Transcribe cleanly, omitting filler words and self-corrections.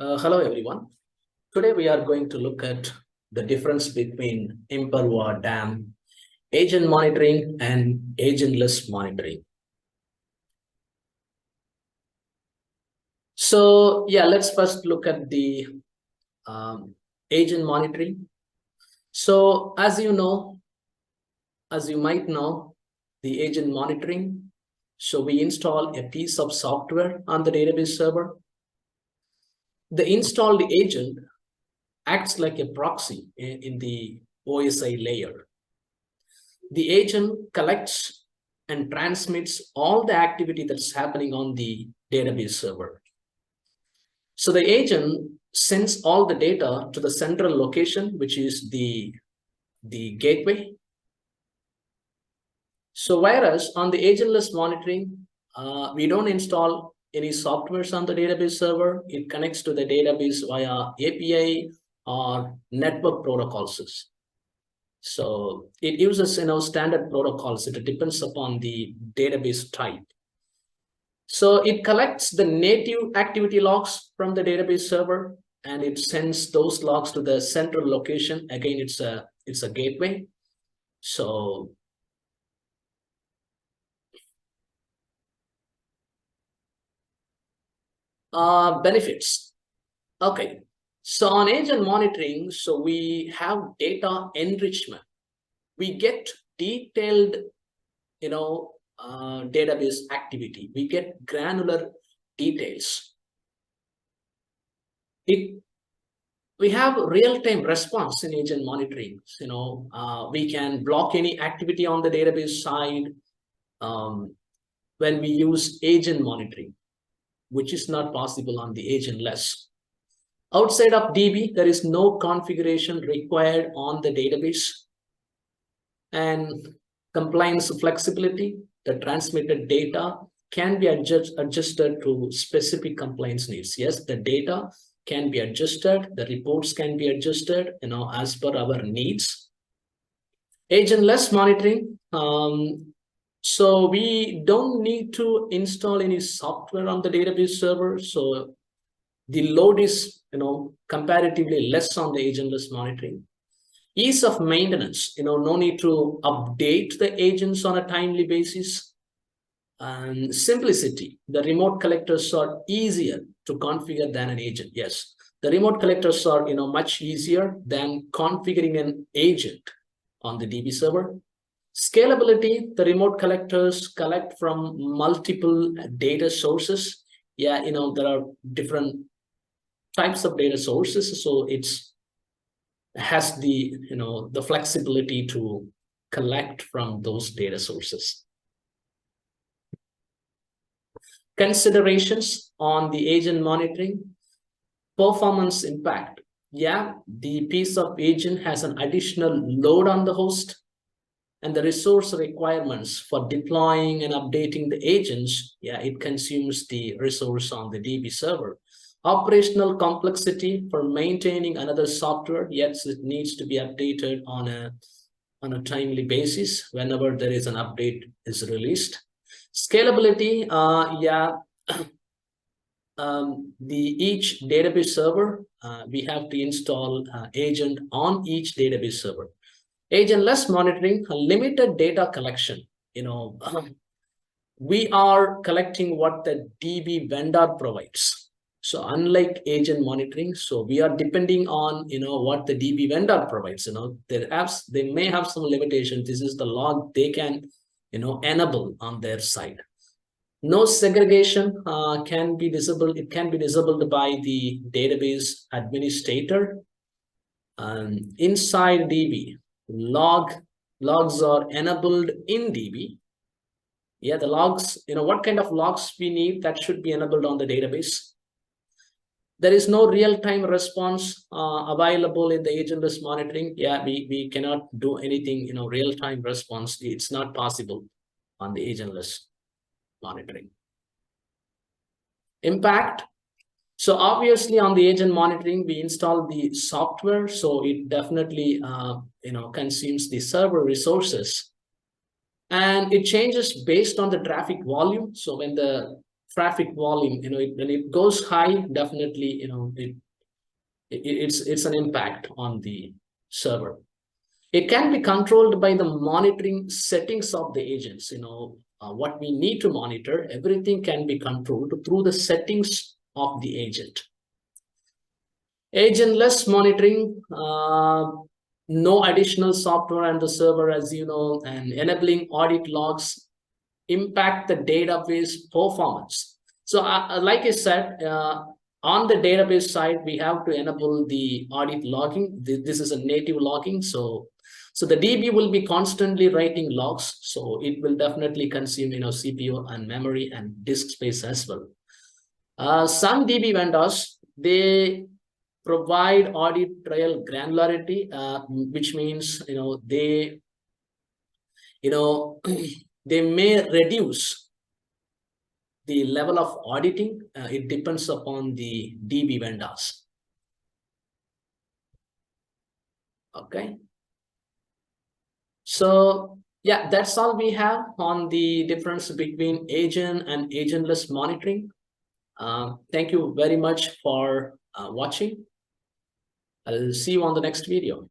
Hello, everyone. Today we are going to look at the difference between Imperva dam, agent monitoring, and agentless monitoring. So, yeah, let's first look at the agent monitoring. So, as you might know, the agent monitoring. So, we install a piece of software on the database server. The installed agent acts like a proxy in the OSI layer. The agent collects and transmits all the activity that's happening on the database server. So the agent sends all the data to the central location, which is the gateway. So whereas on the agentless monitoring, we don't install any softwares on the database server. It connects to the database via API or network protocols. So it uses standard protocols. It depends upon the database type. So it collects the native activity logs from the database server and it sends those logs to the central location. Again, it's a gateway. So benefits. Okay. So on agent monitoring, so we have data enrichment. We get detailed, database activity. We get granular details. We have real-time response in agent monitoring. We can block any activity on the database side when we use agent monitoring, which is not possible on the agentless. Outside of DB, there is no configuration required on the database. And compliance flexibility, the transmitted data can be adjusted to specific compliance needs. Yes, the data can be adjusted, the reports can be adjusted, as per our needs. Agentless monitoring. So we don't need to install any software on the database server. So the load is, comparatively less on the agentless monitoring. Ease of maintenance, no need to update the agents on a timely basis. And simplicity, the remote collectors are easier to configure than an agent. Yes, the remote collectors are much easier than configuring an agent on the DB server. Scalability, the remote collectors collect from multiple data sources. Yeah, there are different types of data sources, so it's has the the flexibility to collect from those data sources. Considerations on the agent monitoring. Performance impact. Yeah, the piece of agent has an additional load on the host, and the resource requirements for deploying and updating the agents, yeah, it consumes the resource on the DB server. Operational complexity for maintaining another software, yes, it needs to be updated on a timely basis whenever there is an update is released. Scalability, each database server, we have to install agent on each database server. Agentless monitoring, limited data collection. We are collecting what the DB vendor provides. So unlike agent monitoring, so we are depending on what the DB vendor provides. They may have some limitations. This is the log they can enable on their side. No segregation can be disabled. It can be disabled by the database administrator. Inside DB, logs are enabled in DB. Yeah, the logs, what kind of logs we need, that should be enabled on the database. There is no real-time response available in the agentless monitoring. Yeah, we cannot do anything, real-time response. It's not possible on the agentless monitoring. Impact. So obviously on the agent monitoring, we install the software. So it definitely, consumes the server resources. And it changes based on the traffic volume. So when the traffic volume, when it goes high, definitely, it's an impact on the server. It can be controlled by the monitoring settings of the agents. What we need to monitor, everything can be controlled through the settings of the agent. Agentless monitoring, no additional software on the server, as you know, and enabling audit logs impact the database performance. So like I said, on the database side, we have to enable the audit logging. This is a native logging. So the DB will be constantly writing logs. So it will definitely consume, CPU and memory and disk space as well. Some DB vendors, they provide audit trail granularity, which means, they, they may reduce the level of auditing. It depends upon the DB vendors. Okay. So yeah, that's all we have on the difference between agent and agentless monitoring. Thank you very much for watching. I'll see you on the next video.